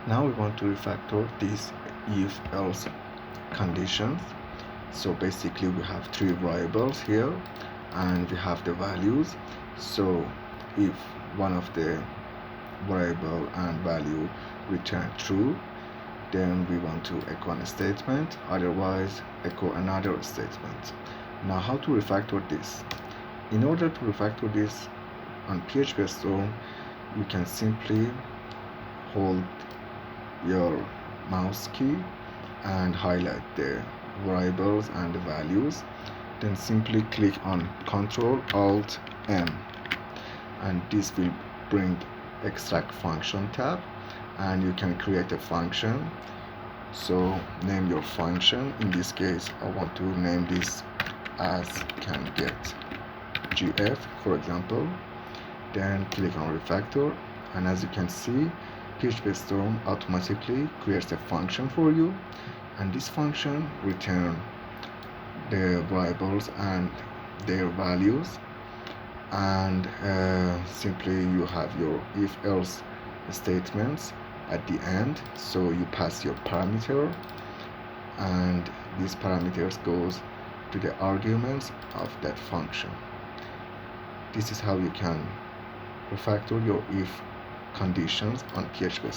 Now we want to refactor these if else conditions. So basically we have three variables here and we have the values. So if one of the variable and value return true, then we want to echo a statement, otherwise echo another statement. Now how to refactor this? In order to refactor this on PHP Storm, you can simply hold your mouse key and highlight the variables and the values, then simply click on Ctrl Alt M, and this will bring extract function tab, and you can create a function. So name your function. In this case I want to name this as can get gf, for example. Then click on refactor, and as you can see, PHP Storm automatically creates a function for you, and this function return the variables and their values, and simply you have your if else statements at the end. So you pass your parameter, and these parameters goes to the arguments of that function. This is how you can refactor your if conditions on PHP.